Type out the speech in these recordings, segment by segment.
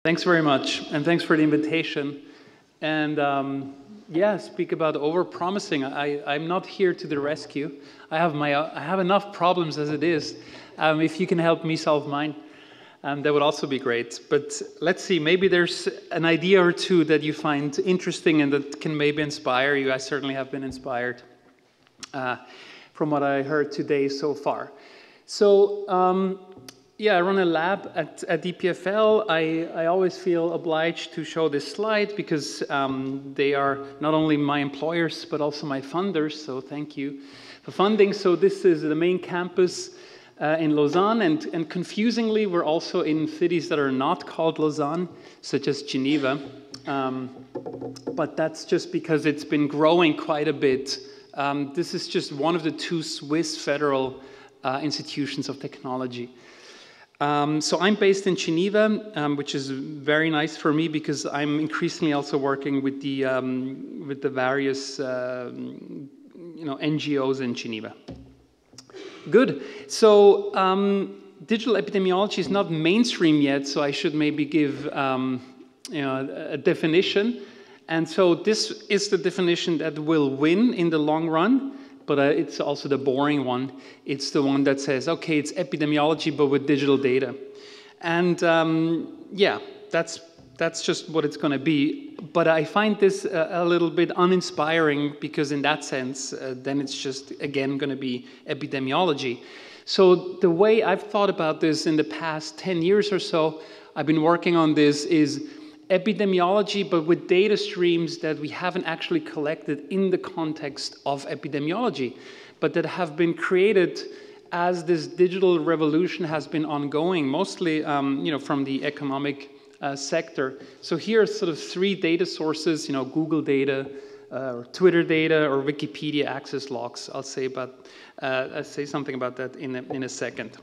Thanks very much, and thanks for the invitation. And yeah, speak about over-promising. I'm not here to the rescue. I have enough problems as it is. If you can help me solve mine, that would also be great. But let's see, maybe there's an idea or two that you find interesting and that can maybe inspire you. I certainly have been inspired from what I heard today so far. So, yeah, I run a lab at EPFL. I always feel obliged to show this slide because they are not only my employers, but also my funders, so thank you for funding. So this is the main campus in Lausanne, and confusingly, we're also in cities that are not called Lausanne, such as Geneva. But that's just because it's been growing quite a bit. This is just one of the two Swiss federal institutions of technology. So I'm based in Geneva, which is very nice for me because I'm increasingly also working with the various NGOs in Geneva. Good. So digital epidemiology is not mainstream yet, so I should maybe give a definition. And so this is the definition that will win in the long run. But it's also the boring one. It's the one that says, okay, it's epidemiology, but with digital data. And yeah, that's just what it's going to be. But I find this a little bit uninspiring because in that sense, then it's just, again, going to be epidemiology. So the way I've thought about this in the past 10 years or so, I've been working on this is epidemiology, but with data streams that we haven't actually collected in the context of epidemiology, but that have been created as this digital revolution has been ongoing, mostly from the economic sector. So here are sort of three data sources, Google data, or Twitter data, or Wikipedia access logs. I'll say something about that in a second.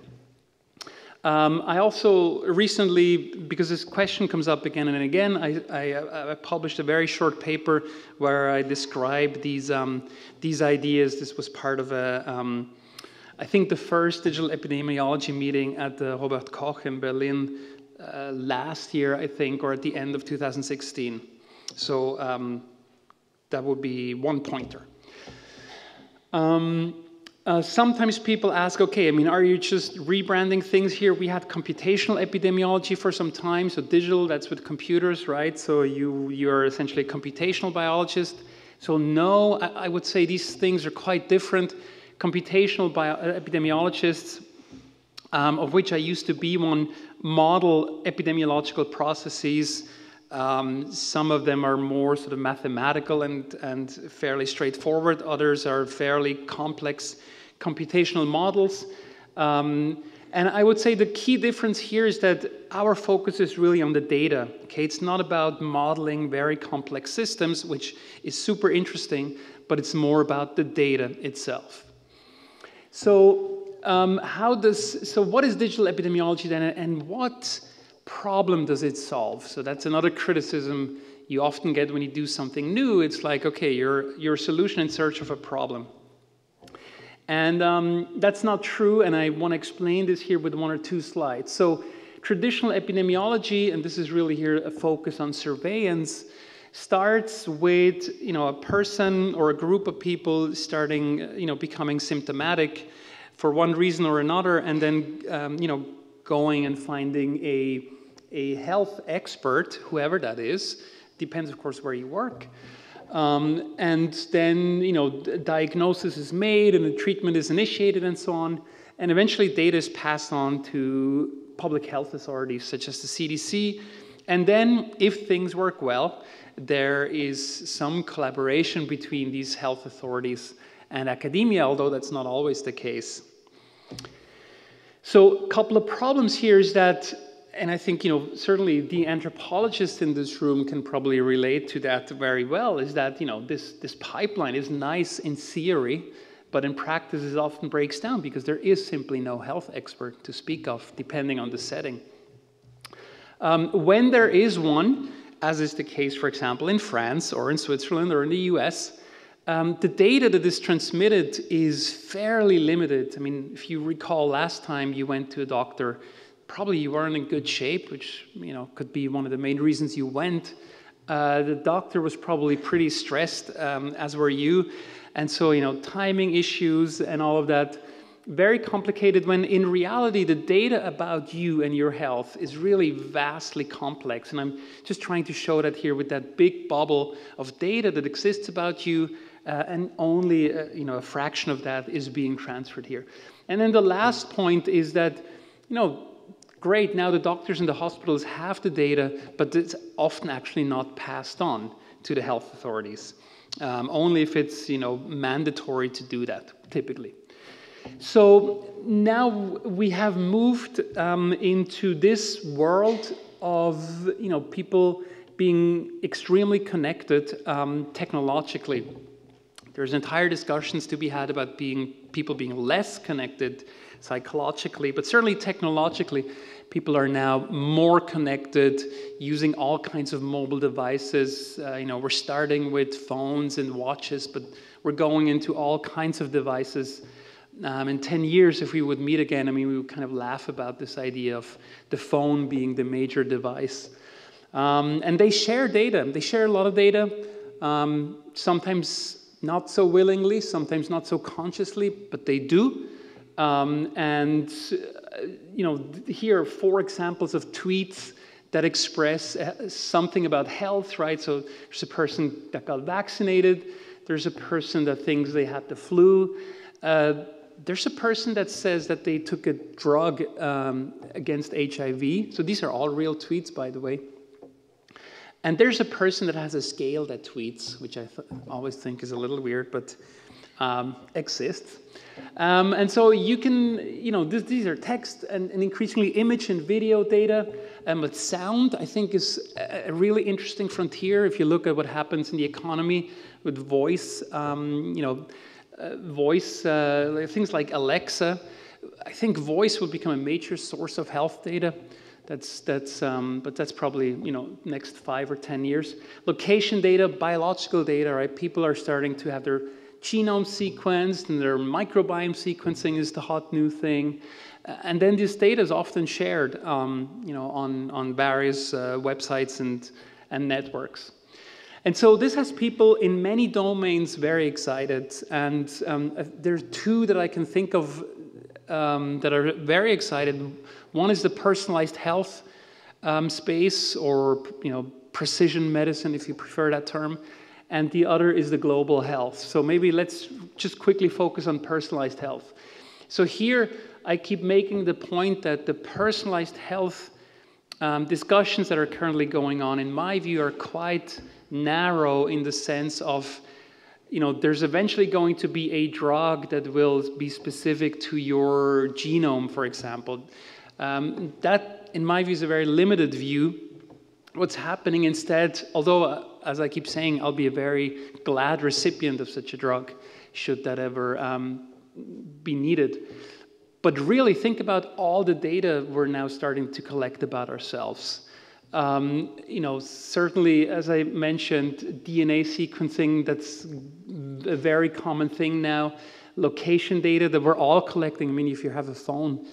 I also recently, because this question comes up again and again, I published a very short paper where I described these ideas. This was part of I think the first digital epidemiology meeting at the Robert Koch in Berlin last year, I think, or at the end of 2016. So that would be one pointer. Sometimes people ask, okay, are you just rebranding things here? We had computational epidemiology for some time, so digital, that's with computers, right? So you're essentially a computational biologist. So no, I would say these things are quite different. Computational epidemiologists, of which I used to be one, model epidemiological processes. Some of them are more sort of mathematical and fairly straightforward. Others are fairly complex computational models. And I would say the key difference here is that our focus is really on the data. Okay, it's not about modeling very complex systems, which is super interesting, but it's more about the data itself. So what is digital epidemiology then, and what problem does it solve? So that's another criticism you often get when you do something new. It's like, okay, you're a solution in search of a problem. And that's not true, and I want to explain this here with one or two slides. So traditional epidemiology, and this is really here a focus on surveillance, starts with a person or a group of people starting becoming symptomatic for one reason or another, and then going and finding a health expert, whoever that is, depends of course where you work, and then diagnosis is made and the treatment is initiated and so on, and eventually data is passed on to public health authorities such as the CDC, and then if things work well, there is some collaboration between these health authorities and academia, although that's not always the case. So a couple of problems here is that, and I think, certainly the anthropologists in this room can probably relate to that very well, is that, this pipeline is nice in theory, but in practice it often breaks down because there is simply no health expert to speak of, depending on the setting. When there is one, as is the case, for example, in France or in Switzerland or in the US, the data that is transmitted is fairly limited. If you recall last time you went to a doctor, probably you weren't in good shape, which could be one of the main reasons you went. The doctor was probably pretty stressed, as were you. And so, timing issues and all of that, very complicated, when in reality, the data about you and your health is really vastly complex. And I'm just trying to show that here with that big bubble of data that exists about you, and only a fraction of that is being transferred here. And then the last point is that, great, now the doctors and the hospitals have the data, but it's often actually not passed on to the health authorities. Only if it's, mandatory to do that, typically. So now we have moved into this world of, people being extremely connected technologically. There's entire discussions to be had about people being less connected psychologically, but certainly technologically, people are now more connected, using all kinds of mobile devices. We're starting with phones and watches, but we're going into all kinds of devices. In 10 years, if we would meet again, we would kind of laugh about this idea of the phone being the major device. And they share data. They share a lot of data, sometimes not so willingly, sometimes not so consciously, but they do. Here are 4 examples of tweets that express something about health, right? So there's a person that got vaccinated. There's a person that thinks they had the flu. There's a person that says that they took a drug against HIV. So these are all real tweets, by the way. And there's a person that has a scale that tweets, which I always think is a little weird, but exists. And so you can, these are text and increasingly image and video data. But sound, I think, is a really interesting frontier. If you look at what happens in the economy with voice, things like Alexa, I think voice will become a major source of health data. But that's probably, next 5 or 10 years. Location data, biological data, right? People are starting to have their genome sequenced, and their microbiome sequencing is the hot new thing. And then this data is often shared, on various websites and networks. And so this has people in many domains very excited. And there are 2 that I can think of that are very excited. One is the personalized health space, or precision medicine, if you prefer that term, and the other is the global health. So maybe let's just quickly focus on personalized health. So here I keep making the point that the personalized health discussions that are currently going on, in my view, are quite narrow in the sense of, there's eventually going to be a drug that will be specific to your genome, for example. That, in my view, is a very limited view. What's happening instead, although, as I keep saying, I'll be a very glad recipient of such a drug, should that ever be needed. But really think about all the data we're now starting to collect about ourselves. Certainly, as I mentioned, DNA sequencing, that's a very common thing now. Location data that we're all collecting. If you have a phone,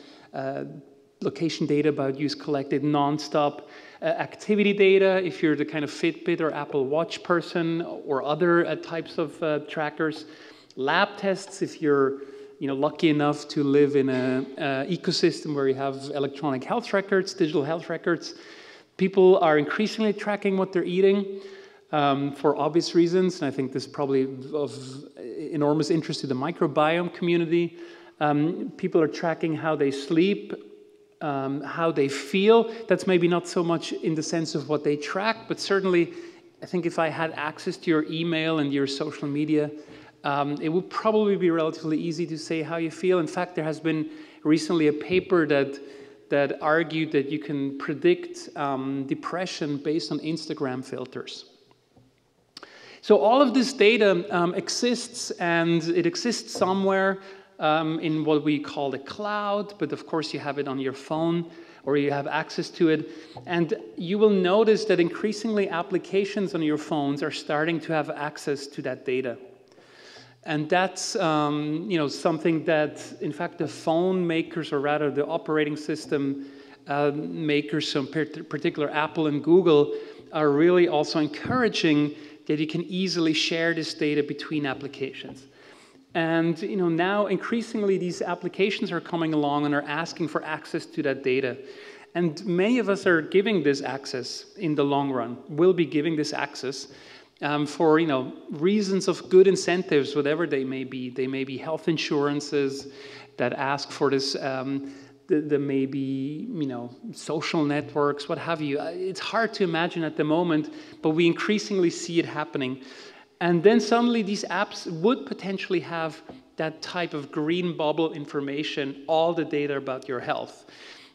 location data about you is collected nonstop. Activity data, if you're the kind of Fitbit or Apple Watch person, or other types of trackers. Lab tests, if you're lucky enough to live in an ecosystem where you have electronic health records, digital health records. People are increasingly tracking what they're eating for obvious reasons, and I think this is probably of enormous interest to the microbiome community. People are tracking how they sleep, how they feel. That's maybe not so much in the sense of what they track, but certainly I think if I had access to your email and your social media, it would probably be relatively easy to say how you feel. In fact, there has been recently a paper that argued that you can predict depression based on Instagram filters. So all of this data exists, and it exists somewhere in what we call the cloud, but of course you have it on your phone, or you have access to it. And you will notice that increasingly applications on your phones are starting to have access to that data. And that's something that, in fact, the phone makers, or rather the operating system makers, so in particular Apple and Google, are really also encouraging that you can easily share this data between applications. And now increasingly these applications are coming along and are asking for access to that data. And many of us are giving this access in the long run, will be giving this access for reasons of good incentives, whatever they may be. They may be health insurances that ask for this, there may be social networks, what have you. It's hard to imagine at the moment, but we increasingly see it happening. And then suddenly these apps would potentially have that type of green bubble information, all the data about your health.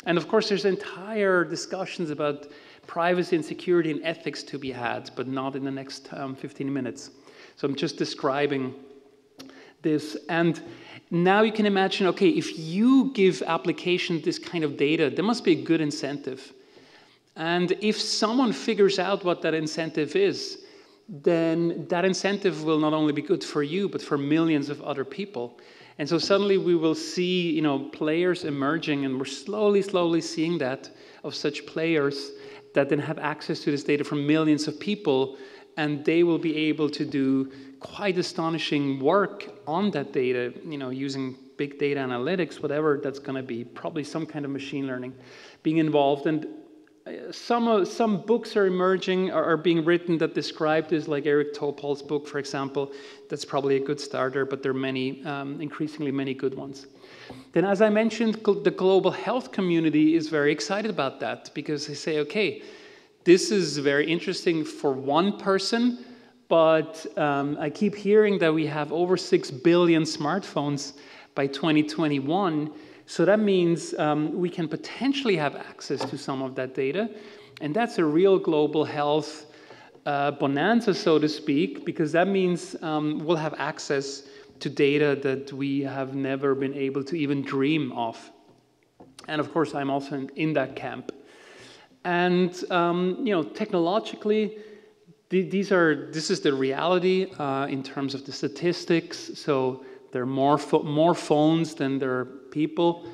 And of course, there's entire discussions about privacy and security and ethics to be had, but not in the next 15 minutes. So I'm just describing this. And now you can imagine, okay, if you give applications this kind of data, there must be a good incentive. And if someone figures out what that incentive is, then that incentive will not only be good for you, but for millions of other people. And so suddenly we will see, players emerging, and we're slowly seeing that, of such players that then have access to this data from millions of people, and they will be able to do quite astonishing work on that data, using big data analytics, whatever that's going to be, probably some kind of machine learning being involved. And some books are emerging, are being written that describe this, like Eric Topol's book, for example. That's probably a good starter, but there are many, increasingly many good ones. Then, as I mentioned, the global health community is very excited about that, because they say, okay, this is very interesting for one person, but I keep hearing that we have over 6 billion smartphones by 2021. So that means we can potentially have access to some of that data. And that's a real global health bonanza, so to speak, because that means we'll have access to data that we have never been able to even dream of. And of course, I'm also in that camp. And technologically, this is the reality in terms of the statistics. So there are more phones than there are people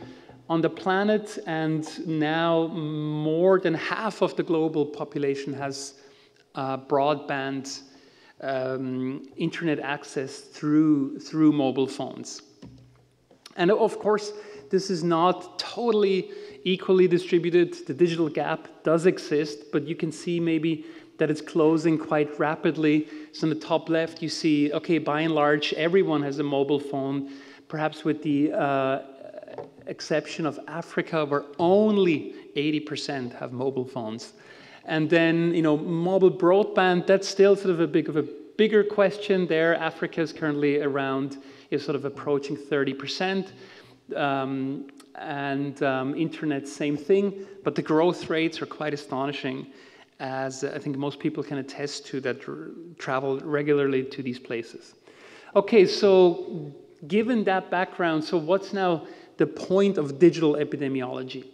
on the planet, and now more than half of the global population has broadband internet access through mobile phones. And of course, this is not totally equally distributed. The digital gap does exist, but you can see maybe that it's closing quite rapidly. So in the top left, you see, okay, by and large, everyone has a mobile phone, perhaps with the exception of Africa, where only 80% have mobile phones. And then, mobile broadband, that's still sort of a bigger question there. Africa is currently is sort of approaching 30%. Internet, same thing, but the growth rates are quite astonishing, as I think most people can attest to that travel regularly to these places. Okay, so given that background, so what's now the point of digital epidemiology?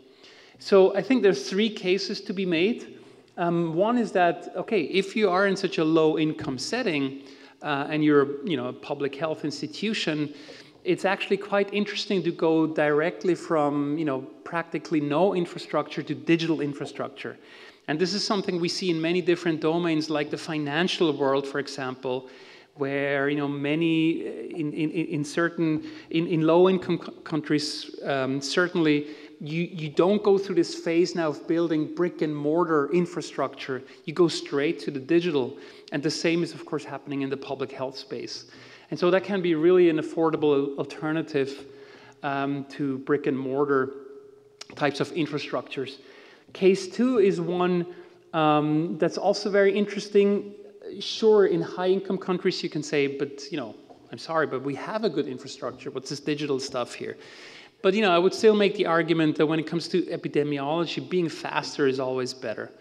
So I think there's 3 cases to be made. One is that, okay, if you are in such a low income setting and you're a public health institution, it's actually quite interesting to go directly from practically no infrastructure to digital infrastructure. And this is something we see in many different domains, like the financial world, for example, where many in low-income countries, certainly you don't go through this phase now of building brick and mortar infrastructure. You go straight to the digital, and the same is of course happening in the public health space. And so that can be really an affordable alternative to brick and mortar types of infrastructures. Case 2 is one that's also very interesting. Sure, in high-income countries you can say, but I'm sorry, but we have a good infrastructure. What's this digital stuff here? But I would still make the argument that when it comes to epidemiology, being faster is always better.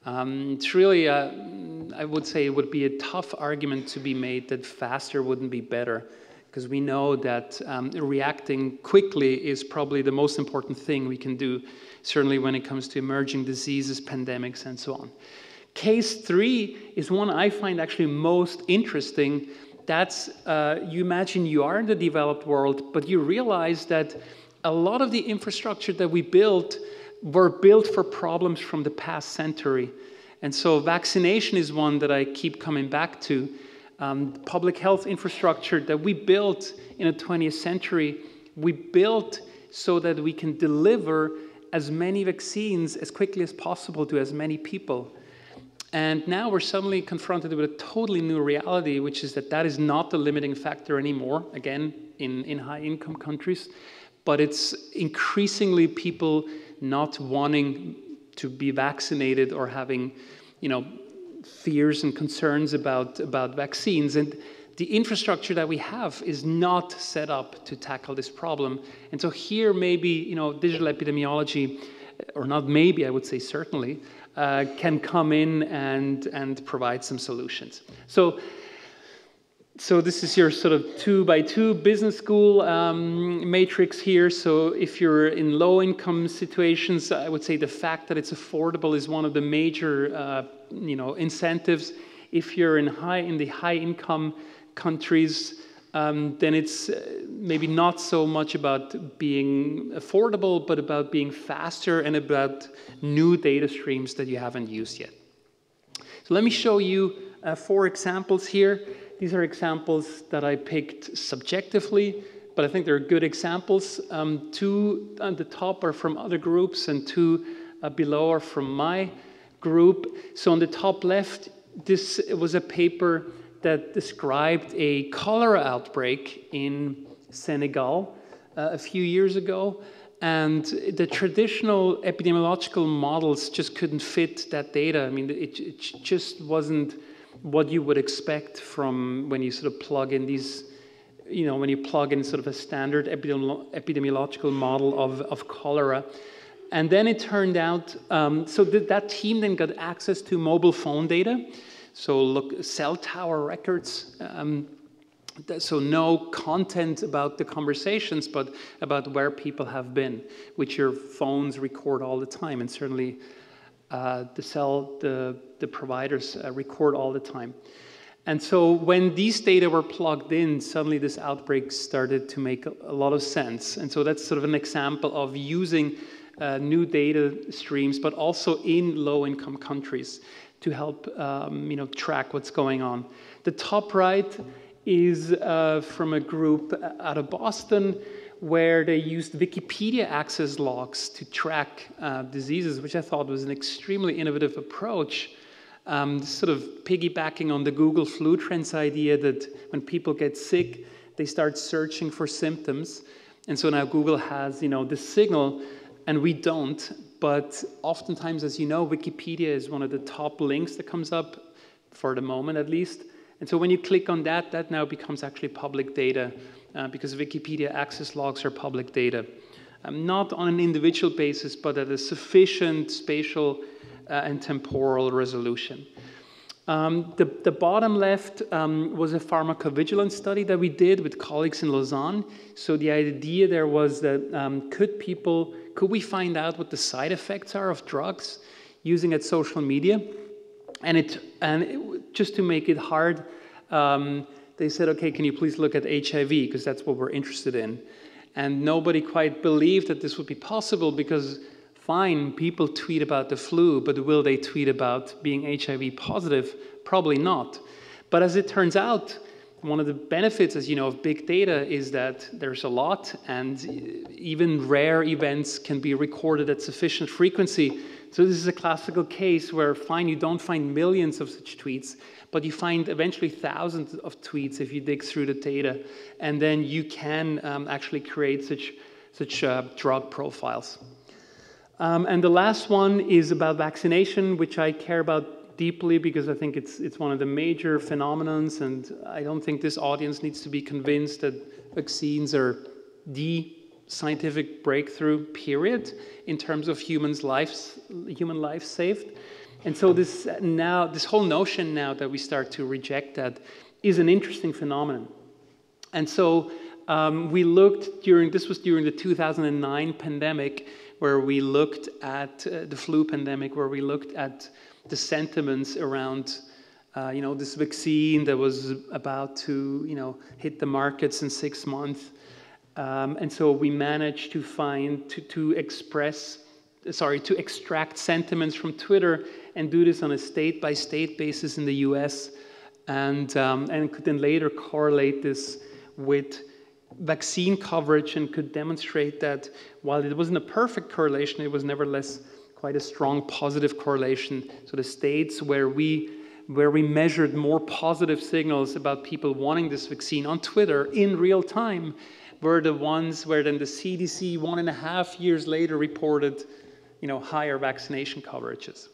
It's really, I would say, it would be a tough argument to be made that faster wouldn't be better, because we know that reacting quickly is probably the most important thing we can do, certainly when it comes to emerging diseases, pandemics, and so on. Case 3 is one I find actually most interesting. That's, you imagine you are in the developed world, but you realize that a lot of the infrastructure that we built were built for problems from the past century. And so vaccination is one that I keep coming back to. Public health infrastructure that we built in the 20th century, we built so that we can deliver as many vaccines as quickly as possible to as many people. And now we're suddenly confronted with a totally new reality, which is that that is not the limiting factor anymore, again, in high-income countries, but it's increasingly people not wanting to be vaccinated or having, fears and concerns about vaccines. And the infrastructure that we have is not set up to tackle this problem. And so here maybe, digital epidemiology, or not maybe, I would say certainly, can come in and provide some solutions. So this is your sort of 2x2 business school matrix here. So if you're in low-income situations, I would say the fact that it's affordable is one of the major, incentives. If you're in the high-income countries, then it's maybe not so much about being affordable, but about being faster and about new data streams that you haven't used yet. So let me show you 4 examples here. These are examples that I picked subjectively, but I think they're good examples. 2 on the top are from other groups, and 2 below are from my group. So on the top left, this was a paper that described a cholera outbreak in Senegal a few years ago. And the traditional epidemiological models just couldn't fit that data. I mean, it just wasn't what you would expect from when you sort of plug in these, when you plug in sort of a standard epidemiological model of cholera. And then it turned out, so that team then got access to mobile phone data. So look, cell tower records, so no content about the conversations, but about where people have been, which your phones record all the time, and certainly the providers record all the time. And so when these data were plugged in, suddenly this outbreak started to make a lot of sense. And so that's sort of an example of using new data streams, but also in low-income countries to help track what's going on. The top right is from a group out of Boston where they used Wikipedia access logs to track diseases, which I thought was an extremely innovative approach, sort of piggybacking on the Google flu trends idea that when people get sick, they start searching for symptoms. And so now Google has, the signal, and we don't. But oftentimes, as you know, Wikipedia is one of the top links that comes up, for the moment at least. And so when you click on that, that now becomes actually public data because Wikipedia access logs are public data. Not on an individual basis, but at a sufficient spatial and temporal resolution. The bottom left was a pharmacovigilance study that we did with colleagues in Lausanne. So the idea there was that could we find out what the side effects are of drugs using at social media? And just to make it hard, they said, okay, can you please look at HIV, because that's what we're interested in. And nobody quite believed that this would be possible because, fine, people tweet about the flu, but will they tweet about being HIV positive? Probably not. But as it turns out, one of the benefits, as you know, of big data is that there's a lot, and even rare events can be recorded at sufficient frequency. So this is a classical case where, fine, you don't find millions of such tweets, but you find eventually thousands of tweets if you dig through the data, and then you can actually create such drug profiles. And the last one is about vaccination, which I care about deeply because I think it's one of the major phenomenons, and I don't think this audience needs to be convinced that vaccines are the scientific breakthrough, period, in terms of human lives saved. And so this whole notion now that we start to reject that is an interesting phenomenon. And so we looked this was during the 2009 pandemic, where we looked at the flu pandemic, where we looked at the sentiments around this vaccine that was about to hit the markets in 6 months. And so we managed to express to extract sentiments from Twitter and do this on a state-by-state basis in the US, and could then later correlate this with vaccine coverage and could demonstrate that while it wasn't a perfect correlation, it was nevertheless quite a strong positive correlation. So the states where we measured more positive signals about people wanting this vaccine on Twitter in real time were the ones where then the CDC 1.5 years later reported, higher vaccination coverages.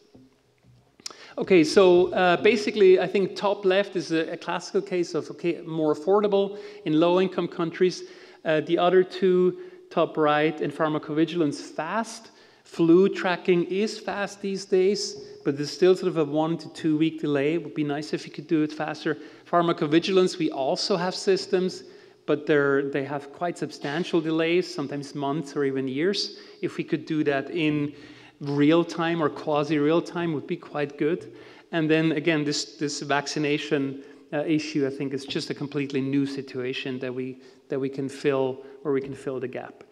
Okay, so basically, I think top left is a classical case of, more affordable in low-income countries. The other two, top right and pharmacovigilance, fast. Flu tracking is fast these days, but there's still sort of a 1 to 2 week delay. It would be nice if you could do it faster. Pharmacovigilance, we also have systems, but they have quite substantial delays, sometimes months or even years. If we could do that in real time or quasi-real time would be quite good. And then again, this vaccination issue, I think, is just a completely new situation that we can fill, where we can fill the gap.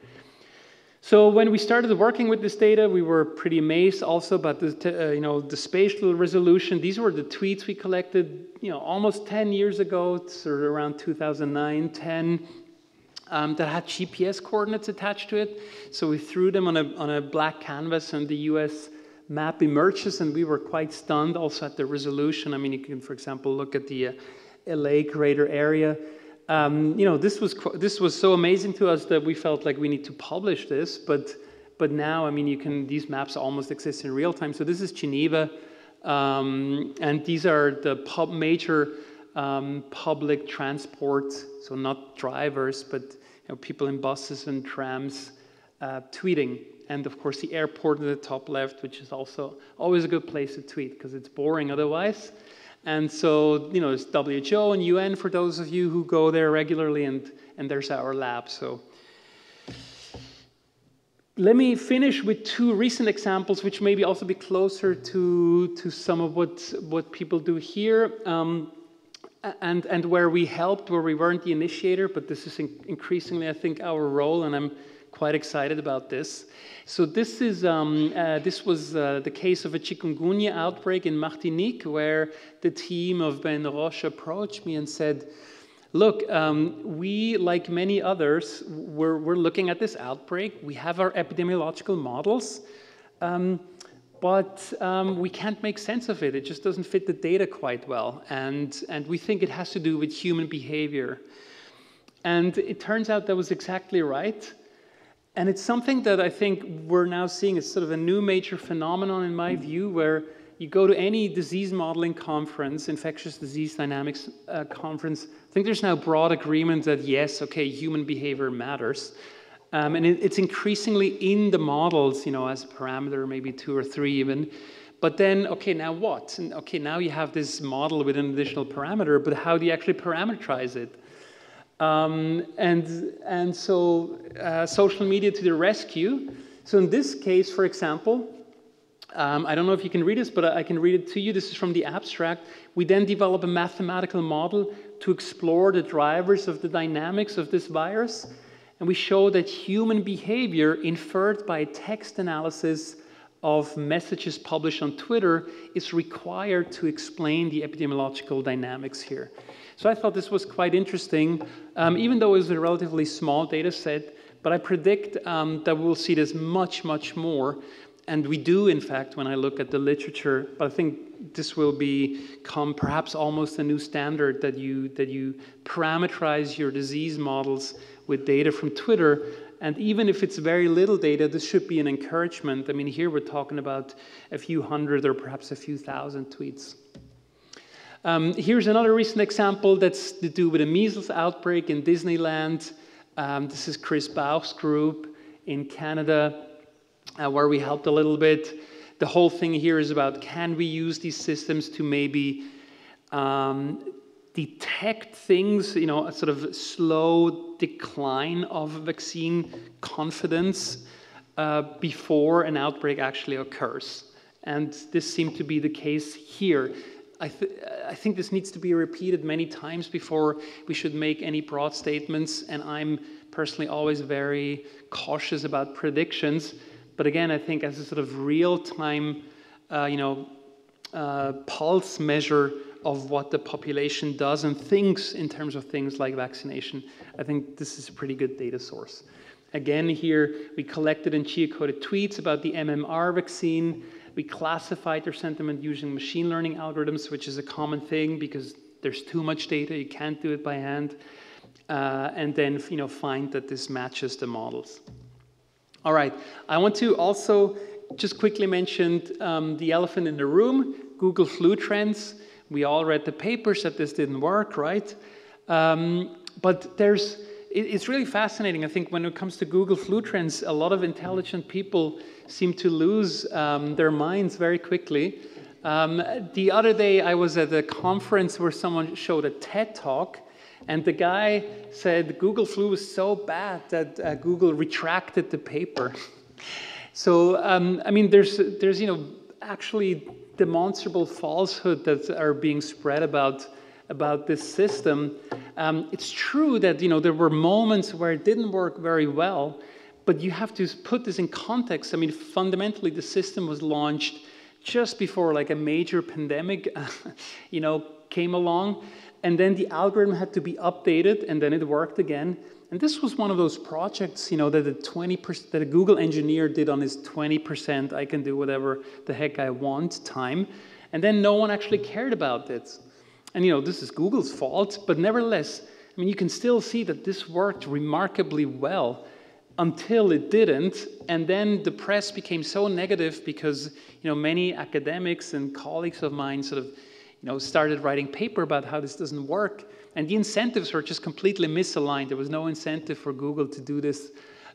So when we started working with this data, we were pretty amazed also about the spatial resolution. These were the tweets we collected, almost 10 years ago, sort of around 2009, 10, that had GPS coordinates attached to it. So we threw them on a black canvas, and the US map emerges, and we were quite stunned also at the resolution. I mean, you can, for example, look at the LA greater area. This was so amazing to us that we felt like we need to publish this, but now, I mean, these maps almost exist in real time. So this is Geneva, and these are the major public transport, so not drivers, but people in buses and trams tweeting. And of course, the airport in the top left, which is also always a good place to tweet because it's boring otherwise. And so, there's WHO and UN for those of you who go there regularly, and there's our lab. So let me finish with 2 recent examples, which maybe also be closer to some of what people do here, and where we helped, where we weren't the initiator, but this is increasingly, I think, our role, and I'm quite excited about this. So this was the case of a chikungunya outbreak in Martinique, where the team of Ben Roche approached me and said, look, we, like many others, we're looking at this outbreak. We have our epidemiological models, but we can't make sense of it. It just doesn't fit the data quite well. And we think it has to do with human behavior. And it turns out that was exactly right. And it's something that I think we're now seeing as sort of a new major phenomenon in my view, where you go to any disease modeling conference, infectious disease dynamics conference, I think there's now broad agreement that yes, human behavior matters. And it's increasingly in the models, as a parameter, maybe 2 or 3 even. But then, now what? And now you have this model with an additional parameter, but how do you actually parameterize it? And so social media to the rescue. So in this case, for example, I don't know if you can read this, but I can read it to you. This is from the abstract. We then develop a mathematical model to explore the drivers of the dynamics of this virus. And we show that human behavior inferred by text analysis of messages published on Twitter is required to explain the epidemiological dynamics here. So I thought this was quite interesting, even though it was a relatively small data set, but I predict that we'll see this much, much more. And we do, in fact, when I look at the literature, but I think this will become perhaps almost a new standard that you parameterize your disease models with data from Twitter. And even if it's very little data, this should be an encouragement. I mean, here we're talking about a few hundred or perhaps a few thousand tweets. Here's another recent example that's to do with a measles outbreak in Disneyland. This is Chris Bauch's group in Canada, where we helped a little bit. The whole thing here is about, can we use these systems to maybe detect things, a sort of slow decline of vaccine confidence before an outbreak actually occurs. And this seemed to be the case here. I think this needs to be repeated many times before we should make any broad statements, and I'm personally always very cautious about predictions. But again, I think as a sort of real-time, pulse measure of what the population does and thinks in terms of things like vaccination, I think this is a pretty good data source. Again, here we collected and geocoded tweets about the MMR vaccine. We classified their sentiment using machine learning algorithms, which is a common thing because there's too much data, you can't do it by hand. And then find that this matches the models. All right, I want to also just quickly mention the elephant in the room, Google flu trends. We all read the papers that this didn't work, right? But it's really fascinating. I think when it comes to Google flu trends, a lot of intelligent people seem to lose their minds very quickly. The other day, I was at a conference where someone showed a TED Talk, and the guy said Google flu was so bad that Google retracted the paper. So, I mean, there's actually demonstrable falsehood that are being spread about this system. It's true that there were moments where it didn't work very well, but you have to put this in context. I mean, fundamentally, the system was launched just before like a major pandemic, came along, and then the algorithm had to be updated, and then it worked again. And this was one of those projects, that a Google engineer did on his 20%, I can do whatever the heck I want time, and then no one actually cared about it. And this is Google's fault, but nevertheless, I mean, you can still see that this worked remarkably well until it didn't, and then the press became so negative because many academics and colleagues of mine sort of started writing paper about how this doesn't work, and the incentives were just completely misaligned. There was no incentive for Google to do this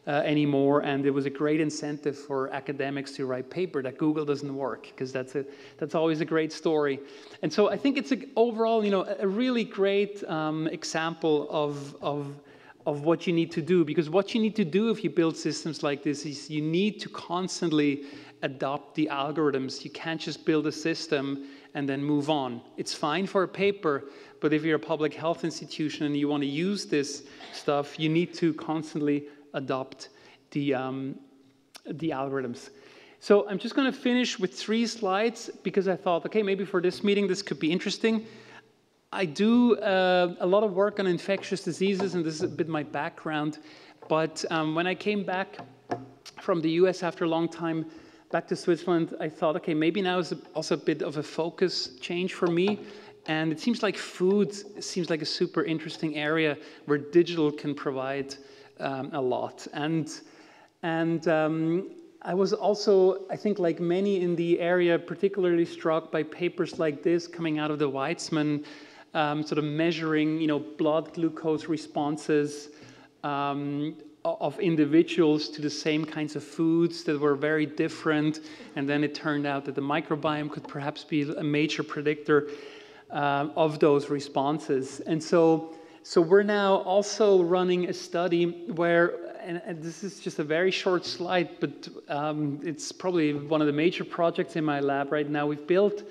anymore, and there was a great incentive for academics to write paper that Google doesn't work, because that's always a great story. And so I think it's overall a really great example of what you need to do, because what you need to do if you build systems like this is you need to constantly adopt the algorithms. You can't just build a system and then move on. It's fine for a paper, but if you're a public health institution and you want to use this stuff, you need to constantly adopt the algorithms. So I'm just going to finish with 3 slides because I thought, okay, maybe for this meeting this could be interesting. I do a lot of work on infectious diseases, and this is a bit my background. But when I came back from the US after a long time, back to Switzerland, I thought, okay, maybe now is also a bit of a focus change for me. And it seems like food seems like a super interesting area where digital can provide a lot. And I was also, I think, like many in the area, particularly struck by papers like this coming out of the Weizmann, sort of measuring, blood glucose responses of individuals to the same kinds of foods that were very different. And then it turned out that the microbiome could perhaps be a major predictor of those responses. And so we're now also running a study where, and this is just a very short slide, but it's probably one of the major projects in my lab right now. We've built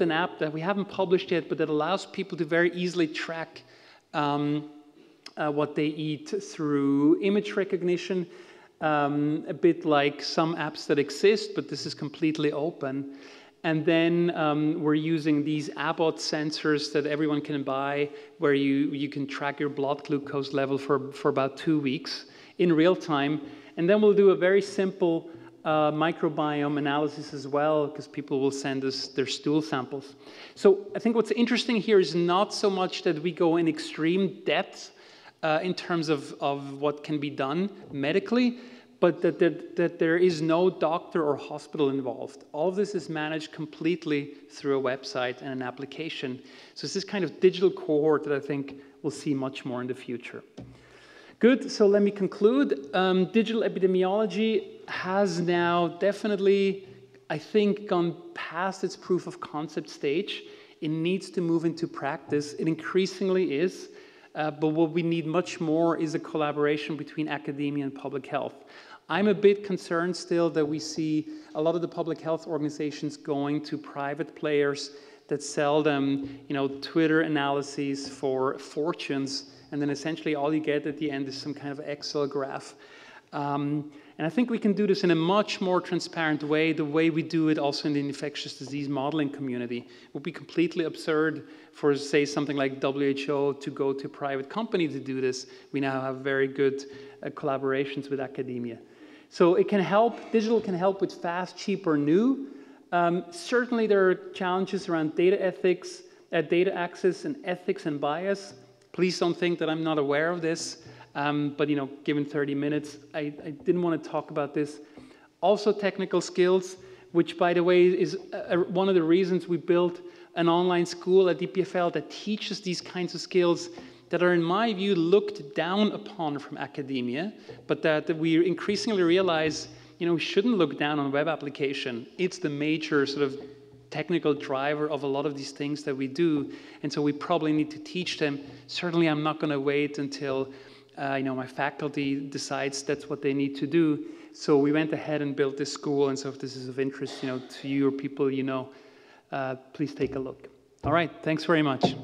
an app that we haven't published yet, but that allows people to very easily track what they eat through image recognition, a bit like some apps that exist, but this is completely open. And then we're using these Abbott sensors that everyone can buy, where you can track your blood glucose level for about 2 weeks in real time. And then we'll do a very simple microbiome analysis as well, because people will send us their stool samples. So I think what's interesting here is not so much that we go in extreme depth in terms of what can be done medically, but that there is no doctor or hospital involved. All of this is managed completely through a website and an application. So it's this kind of digital cohort that I think we'll see much more in the future. Good, so let me conclude. Digital epidemiology has now definitely, I think, gone past its proof of concept stage. It needs to move into practice. It increasingly is. But what we need much more is a collaboration between academia and public health. I'm a bit concerned still that we see a lot of the public health organizations going to private players that sell them, Twitter analyses for fortunes, and then essentially all you get at the end is some kind of Excel graph. And And I think we can do this in a much more transparent way, the way we do it also in the infectious disease modeling community. It would be completely absurd for, say, something like WHO to go to a private company to do this. We now have very good collaborations with academia. So it can help, digital can help with fast, cheap, or new. Certainly there are challenges around data ethics, data access and ethics and bias. Please don't think that I'm not aware of this. But you know, given 30 minutes, I didn't want to talk about this. Also technical skills, which by the way is one of the reasons we built an online school at EPFL that teaches these kinds of skills that are, in my view, looked down upon from academia, but that we increasingly realize, you know, we shouldn't look down on web application. It's the major sort of technical driver of a lot of these things that we do, and so we probably need to teach them. Certainly, I'm not going to wait until you know, my faculty decides that's what they need to do. So we went ahead and built this school, and so if this is of interest, you know, to you or people you know, please take a look. All right, thanks very much.